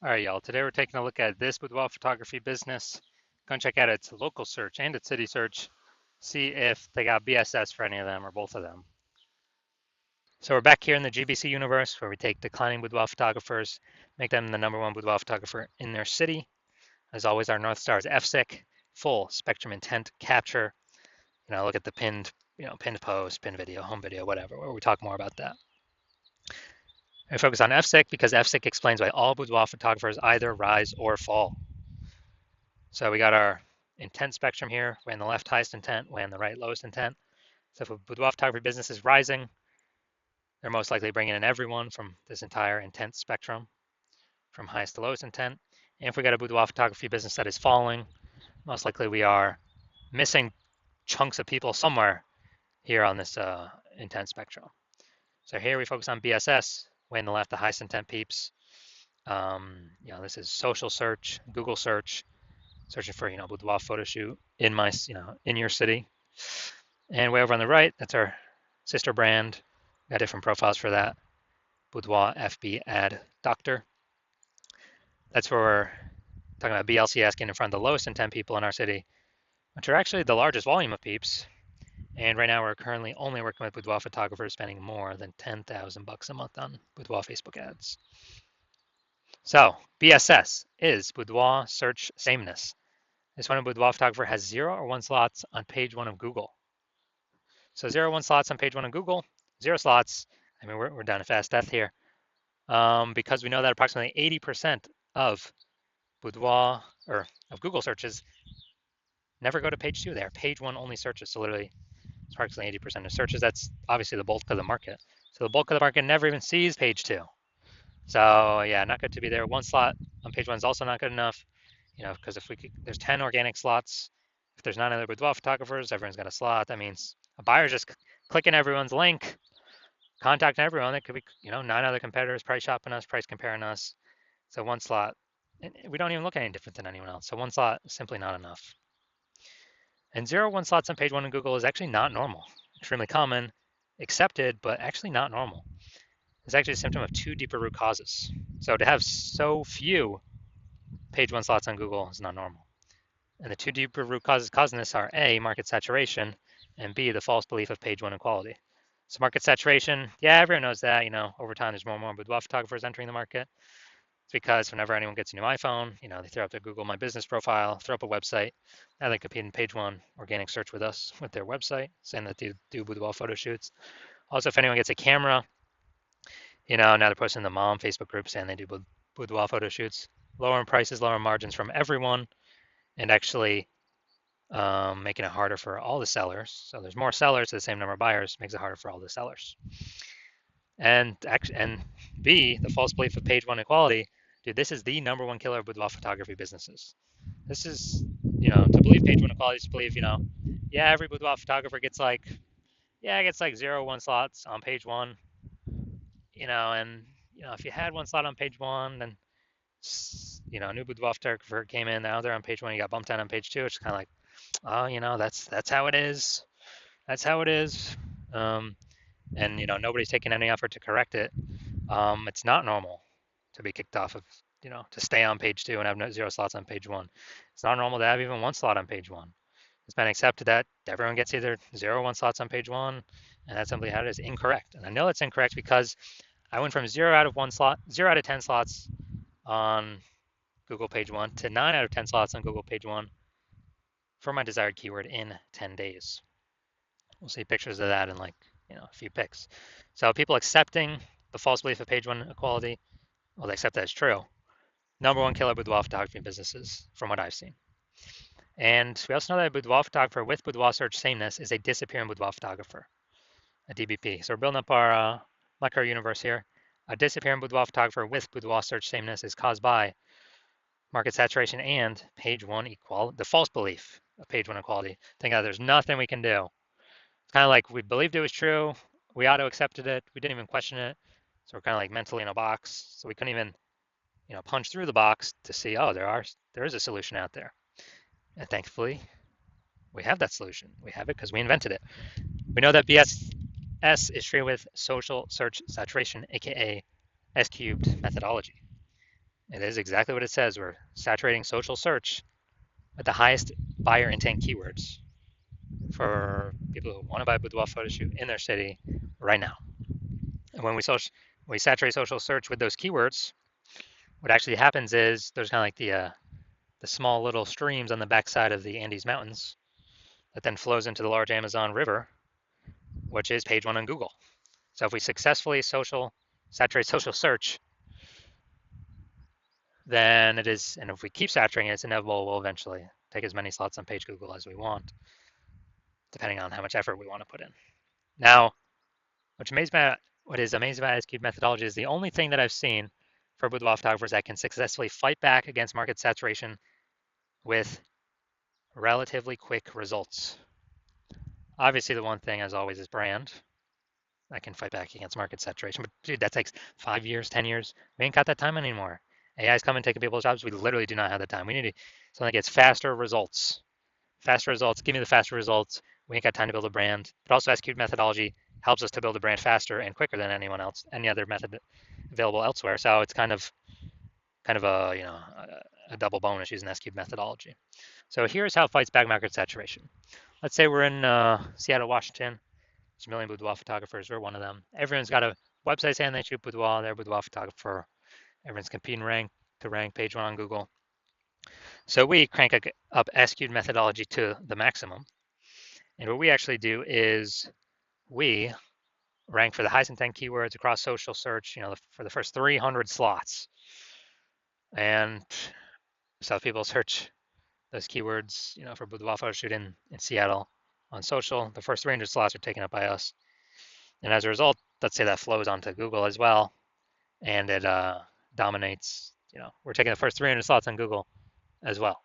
All right, y'all. Today we're taking a look at this boudoir photography business. Go and check out its local search and its city search. See if they got BSS for any of them or both of them. So we're back here in the GBC universe where we take declining boudoir photographers, make them the number one boudoir photographer in their city. As always, our North Star is FSIC, full spectrum intent capture. Look at the pinned post, pinned video, home video, whatever, where we talk more about that. We focus on FSIC because FSIC explains why all boudoir photographers either rise or fall. So we got our intent spectrum here, way on the left highest intent, way on the right lowest intent. So if a boudoir photography business is rising, they're most likely bringing in everyone from this entire intent spectrum, from highest to lowest intent. And if we got a boudoir photography business that is falling, most likely we are missing chunks of people somewhere here on this intent spectrum. So here we focus on BSS, way on the left, the highest intent peeps. This is social search, Google search, searching for boudoir photo shoot in my in your city. And way over on the right, that's our sister brand. Got different profiles for that. Boudoir FB Ad Doctor. That's where we're talking about BLCS getting in front of the lowest intent people in our city, which are actually the largest volume of peeps. And right now we're currently only working with boudoir photographers spending more than $10,000 a month on boudoir Facebook ads. So BSS is Boudoir Search Sameness. This one, a boudoir photographer has 0 or 1 slots on page 1 of Google. So 0 or 1 slots on page 1 of Google, 0 slots. I mean, we're down to fast death here because we know that approximately 80% of boudoir or of Google searches never go to page 2. They are page 1 only searches. So literally, it's approximately 80% of searches. That's obviously the bulk of the market. So the bulk of the market never even sees page 2. So yeah, not good to be there. 1 slot on page 1 is also not good enough. Because if there's 10 organic slots, if there's 9 other boudoir photographers, everyone's got a slot. That means a buyer's just clicking everyone's link, contacting everyone. It could be, 9 other competitors price shopping us, price comparing us. So 1 slot, and we don't even look any different than anyone else. So 1 slot is simply not enough. And 0, 1 slots on page 1 in Google is actually not normal. Extremely common, accepted, but actually not normal. It's actually a symptom of 2 deeper root causes. So to have so few page 1 slots on Google is not normal. And the 2 deeper root causes causing this are A, market saturation, and B, the false belief of page 1 equality. So market saturation, yeah, everyone knows that. Over time there's more and more boudoir photographers entering the market. It's because whenever anyone gets a new iPhone, they throw up their Google My Business profile, throw up a website. Now they compete in page 1 organic search with us with their website, saying that they do boudoir photo shoots. Also, if anyone gets a camera, now they're posting in the mom Facebook group saying they do boudoir photo shoots. Lower prices, lower margins from everyone, and actually making it harder for all the sellers. So there's more sellers to the same number of buyers, makes it harder for all the sellers. And B, the false belief of page 1 equality. Dude, this is the number 1 killer of boudoir photography businesses. This is, to believe page 1 equality is to believe, yeah, every boudoir photographer gets like 0, 1 slots on page 1, and if you had 1 slot on page 1, then a new boudoir photographer came in, now they're on page 1, you got bumped down on page 2, it's kind of like, oh, that's how it is. That's how it is. And nobody's taking any effort to correct it. It's not normal to be kicked off of, to stay on page 2 and have 0 slots on page 1. It's not normal to have even 1 slot on page 1. It's been accepted that everyone gets either 0 or 1 slots on page 1, and that's simply how it is. Incorrect. And I know it's incorrect because I went from 0 out of 1 slot, 0 out of 10 slots on Google page 1 to 9 out of 10 slots on Google page 1 for my desired keyword in 10 days. We'll see pictures of that in a few pics. So people accepting the false belief of page 1 equality, well, they accept that it's true. Number 1 killer boudoir photography businesses from what I've seen. And we also know that a boudoir photographer with boudoir search sameness is a disappearing boudoir photographer, a DBP. So we're building up our micro universe here. A disappearing boudoir photographer with boudoir search sameness is caused by market saturation and page 1 equality, the false belief of page 1 equality. Think that there's nothing we can do. It's kind of like we believed it was true, we auto accepted it, we didn't even question it. So we're kind of like mentally in a box. So we couldn't even, punch through the box to see, oh, there is a solution out there. And thankfully, we have that solution. We have it because we invented it. We know that BSS is treated with social search saturation, aka S cubed methodology. It is exactly what it says. We're saturating social search with the highest buyer intent keywords for people who want to buy a boudoir photo shoot in their city right now. And when we saturate social search with those keywords, what actually happens is there's kind of like the small little streams on the backside of the Andes Mountains that then flows into the large Amazon River, which is page one on Google. So if we successfully saturate social search, then it is, and if we keep saturating it, it's inevitable we'll eventually take as many slots on page Google as we want, depending on how much effort we want to put in. Now, what is amazing about SQ methodology is the only thing that I've seen for boudoir photographers that can successfully fight back against market saturation with relatively quick results. Obviously, the one thing, as always, is brand. I can fight back against market saturation, but dude, that takes 5 years, 10 years. We ain't got that time anymore. AI's coming, taking people's jobs. We literally do not have the time. We need something that gets faster results. Faster results. Give me the faster results. We ain't got time to build a brand. But also, SQ methodology helps us to build a brand faster and quicker than anyone else, any other method available elsewhere. So it's kind of a a double bonus using SQ methodology. So here's how it fights back market saturation. Let's say we're in Seattle, Washington. There's a million boudoir photographers. We're one of them. Everyone's got a website saying they shoot boudoir. They're a boudoir photographer. Everyone's competing to rank page one on Google. So we crank up SQ'd methodology to the maximum. And what we actually do is we rank for the highest intent keywords across social search, for the first 300 slots. And so if people search those keywords, for boudoir photo shoot in Seattle on social, the first 300 slots are taken up by us. And as a result, let's say that flows onto Google as well, and it dominates. We're taking the first 300 slots on Google as well.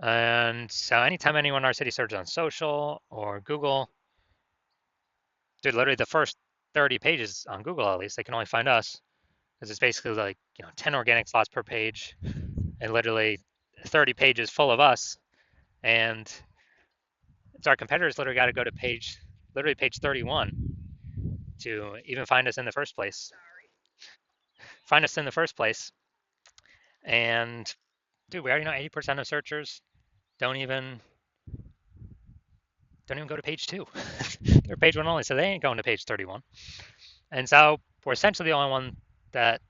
And so anytime anyone in our city searches on social or Google, dude, literally the first 30 pages on Google, at least, they can only find us because it's basically like 10 organic slots per page, and literally 30 pages full of us. And it's our competitors literally got to go to page 31 to even find us in the first place. And dude, we already know 80% of searchers don't even go to page two. They're page one only, so they ain't going to page 31. And so we're essentially the only one that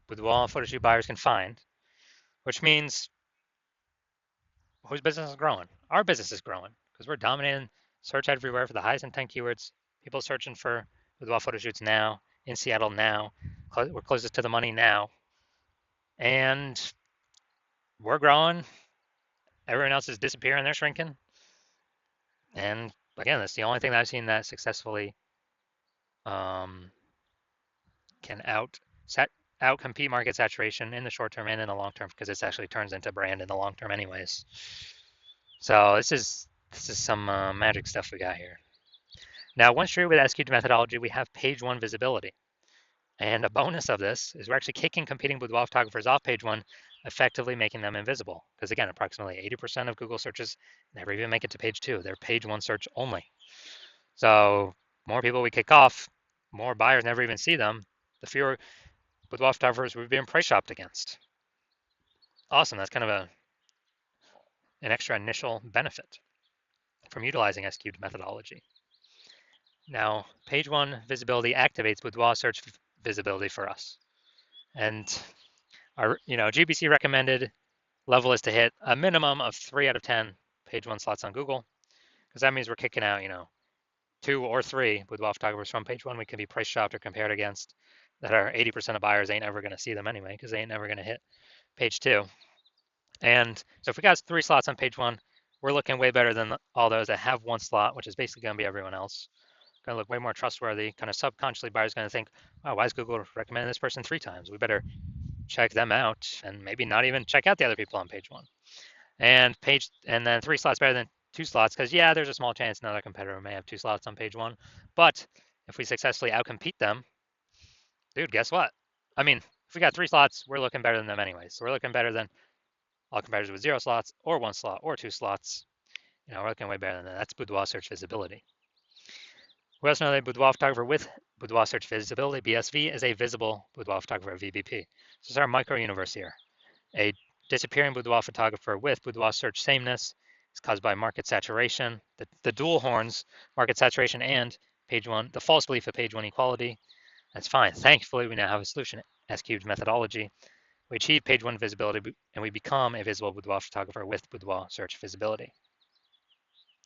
boudoir photo shoot buyers can find, which means whose business is growing? Our business is growing because we're dominating search everywhere for the highest intent keywords. People searching for boudoir photo shoots now in Seattle now. We're closest to the money now, and we're growing. Everyone else is disappearing. They're shrinking. And again, that's the only thing that I've seen that successfully can outcompete market saturation in the short term and in the long term, because this actually turns into brand in the long term anyways. So this is some magic stuff we got here. Now, once you're with SQ methodology, we have page one visibility. And a bonus of this is we're actually kicking competing boudoir photographers off page one, effectively making them invisible. Because again, approximately 80% of Google searches never even make it to page two. They're page one search only. So more people we kick off, more buyers never even see them, the fewer boudoir photographers we've been price shopped against. Awesome. That's kind of an extra initial benefit from utilizing SQ'd methodology. Now, page one visibility activates boudoir search visibility for us. And our GBC recommended level is to hit a minimum of 3 out of 10 page one slots on Google, because that means we're kicking out 2 or 3 boudoir photographers from page one we can be price shopped or compared against, that are 80% of buyers ain't ever going to see them anyway, because they ain't never going to hit page two. And so if we got 3 slots on page one, we're looking way better than all those that have 1 slot, which is basically going to be everyone else. Going to look way more trustworthy. Kind of subconsciously, buyers going to think, oh, why is Google recommending this person 3 times? We better check them out, and maybe not even check out the other people on page one. And then 3 slots better than 2 slots, because yeah, there's a small chance another competitor may have 2 slots on page one. But if we successfully outcompete them, dude, guess what? I mean, if we got 3 slots, we're looking better than them anyway. So we're looking better than all competitors with 0 slots or 1 slot or 2 slots. We're looking way better than that. That's boudoir search visibility. We also know that boudoir photographer with boudoir search visibility, BSV, is a visible boudoir photographer, VBP. So this is our micro universe here. A disappearing boudoir photographer with boudoir search sameness is caused by market saturation, the dual horns, market saturation, and page one, the false belief of page one equality. That's fine. Thankfully, we now have a solution, S-cubed methodology. We achieve page one visibility, and we become a visible boudoir photographer with boudoir search visibility.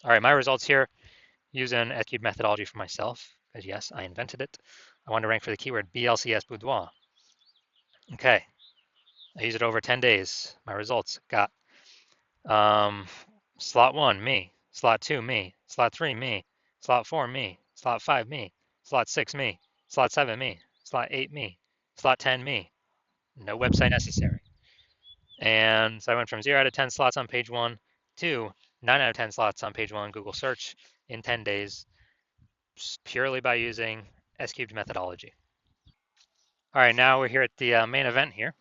All right, my results here using S-cubed methodology for myself, because yes, I invented it. I want to rank for the keyword BLCS boudoir. Okay, I used it over 10 days. My results got slot 1, me. Slot 2, me. Slot 3, me. Slot 4, me. Slot 5, me. Slot 6, me. Slot 7, me. Slot 8, me. Slot 10, me. No website necessary. And so I went from 0 out of 10 slots on page 1 to 9 out of 10 slots on page 1 Google search in 10 days, purely by using S-cubed methodology. All right, now we're here at the main event here.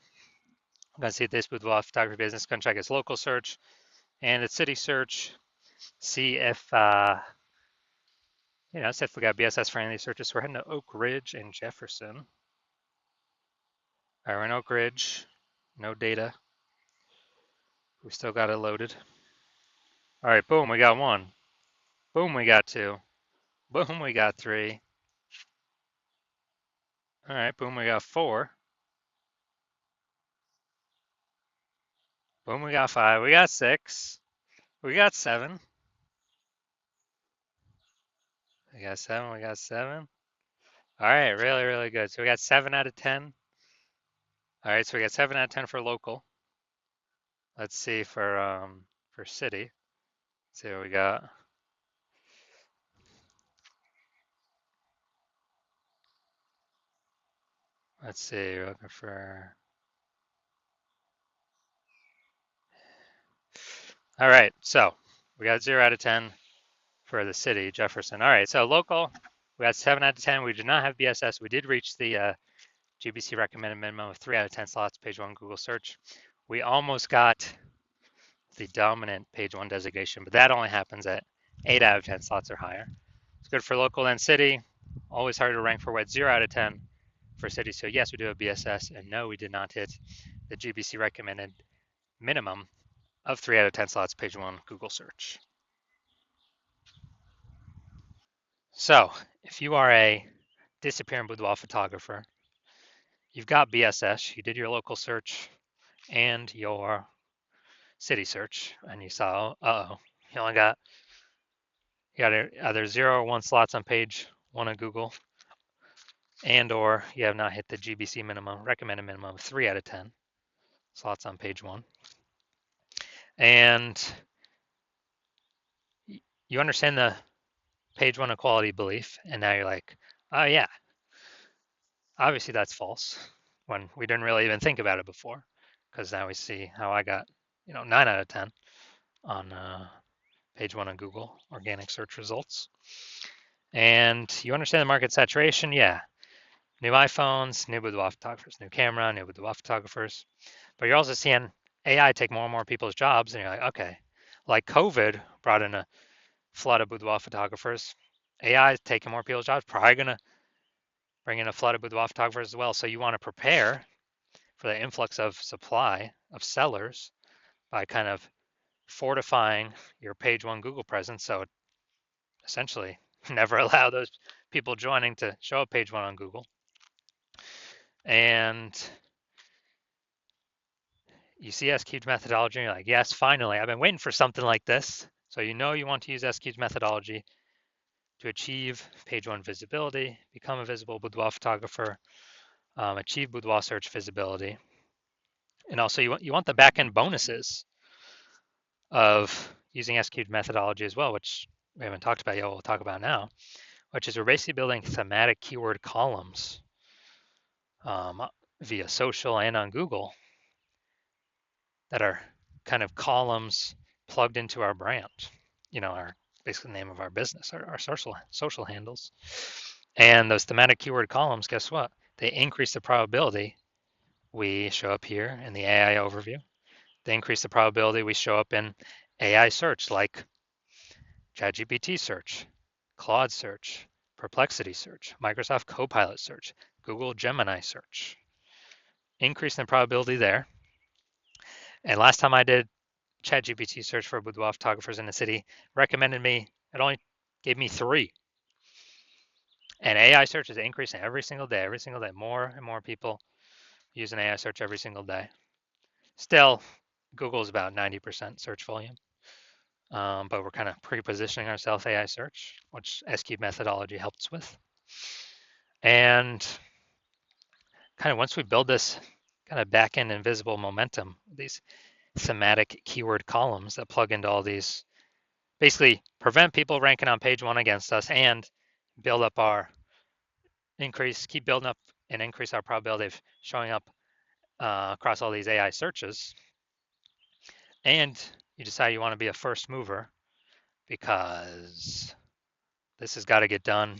I'm going to see if this boudoir photography business can check its local search and its city search, see if, see if we got BSS for any of these searches. So we're heading to Oak Ridge and Jefferson. All right, we're in Oak Ridge, no data. We still got it loaded. All right, boom, we got 1. Boom, we got 2. Boom, we got 3. All right, boom, we got 4. Boom, we got 5. We got 6. We got 7. We got 7. We got 7. All right, really, really good. So we got 7 out of 10. All right, so we got 7 out of 10 for local. Let's see for city. Let's see what we got. Let's see, we're looking for. All right, so we got 0 out of 10 for the city, Jefferson. All right, so local, we got 7 out of 10. We did not have BSS. We did reach the GBC recommended minimum of 3 out of 10 slots, page 1 Google search. We almost got the dominant page 1 designation, but that only happens at 8 out of 10 slots or higher. It's good for local and city. Always hard to rank for what 0 out of 10 for city. So yes, we do have BSS, and no, we did not hit the GBC recommended minimum of 3 out of 10 slots, page 1 Google search. So if you are a disappearing boudoir photographer, you've got BSS, you did your local search and your city search, and you saw, you only got either 0 or 1 slots on page 1 of Google, and or you have not hit the GBC minimum, recommended minimum of 3 out of 10 slots on page 1. And you understand the page 1 equality belief, and now you're like, oh yeah, obviously that's false, when we didn't really even think about it before, because now we see how I got 9 out of 10 on page 1 of Google organic search results. And you understand the market saturation, yeah. New iPhones, new boudoir photographers, new camera, new boudoir photographers. But you're also seeing AI take more and more people's jobs, and you're like, okay, like COVID brought in a flood of boudoir photographers. AI is taking more people's jobs, probably gonna bring in a flood of boudoir photographers as well. So you want to prepare for the influx of supply of sellers by kind of fortifying your page 1 Google presence. So essentially never allow those people joining to show up page 1 on Google. And you see S-cubed methodology, and you're like, yes, finally, I've been waiting for something like this. So you want to use S-cubed methodology to achieve page 1 visibility, become a visible boudoir photographer, achieve boudoir search visibility. And also you want the back-end bonuses of using S-cubed methodology as well, which we haven't talked about yet, we'll talk about now, which is we're basically building thematic keyword columns via social and on Google that are kind of columns plugged into our brand, our basically the name of our business, our social handles. And those thematic keyword columns, guess what? They increase the probability we show up here in the AI overview. They increase the probability we show up in AI search like ChatGPT search, Claude search, Perplexity search, Microsoft Copilot search, Google Gemini search. Increase in the probability there. And last time I did ChatGPT search for boudoir photographers in the city, recommended me, it only gave me 3. And AI search is increasing every single day, more and more people use an AI search every single day. Still, Google's about 90% search volume, but we're kind of pre-positioning ourselves AI search, which S-Cube methodology helps with. And kind of once we build this kind of back-end invisible momentum, these thematic keyword columns that plug into all these, basically prevent people ranking on page 1 against us and build up our keep building up and increase our probability of showing up across all these AI searches. And you decide you want to be a first mover because this has got to get done.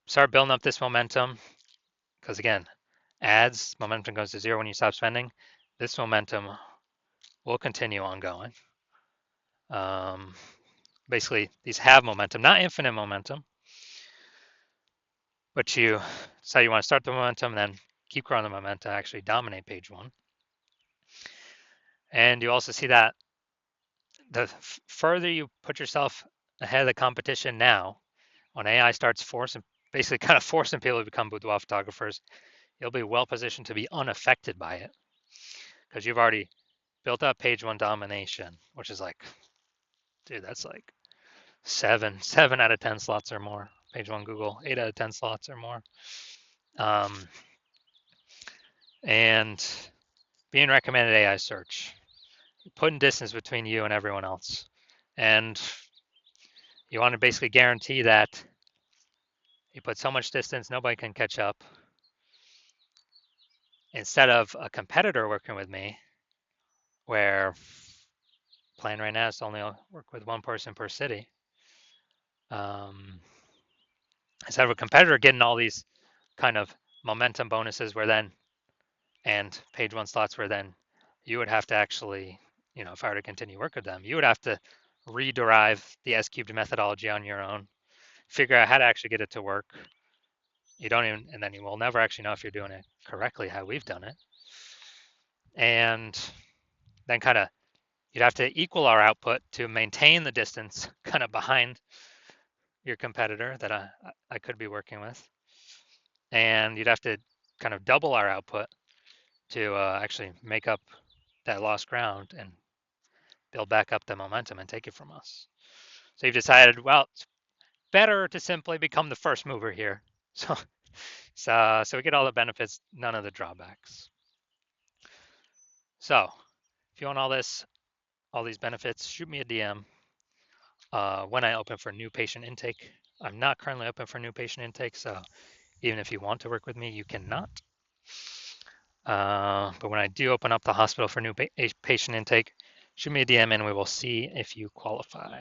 Start building up this momentum because again, ads, momentum goes to 0 when you stop spending. This momentum will continue ongoing. Basically, these have momentum, not infinite momentum, but you decide you want to start the momentum, then keep growing the momentum, actually dominate page 1. And you also see that the further you put yourself ahead of the competition now, when AI starts basically kind of forcing people to become boudoir photographers, you'll be well positioned to be unaffected by it because you've already built up page 1 domination, which is like, dude, that's like 7 out of 10 slots or more. Page 1 Google, 8 out of 10 slots or more. And being recommended AI search, putting distance between you and everyone else. And you want to basically guarantee that you put so much distance, nobody can catch up. Instead of a competitor working with me, where plan right now is to only work with 1 person per city. Instead of a competitor getting all these kind of momentum bonuses and page 1 slots where then you would have to actually, if I were to continue work with them, you would have to rederive the S-cubed methodology on your own, figure out how to actually get it to work. And then you will never actually know if you're doing it correctly, how we've done it. And then kind of, you'd have to equal our output to maintain the distance kind of behind your competitor that I could be working with. And you'd have to kind of double our output to actually make up that lost ground and build back up the momentum and take it from us. So you've decided, well, it's better to simply become the first mover here. So we get all the benefits, none of the drawbacks. So if you want all these benefits, shoot me a DM when I open for new patient intake. I'm not currently open for new patient intake, so even if you want to work with me, you cannot. But when I do open up the hospital for new patient intake, shoot me a DM and we will see if you qualify.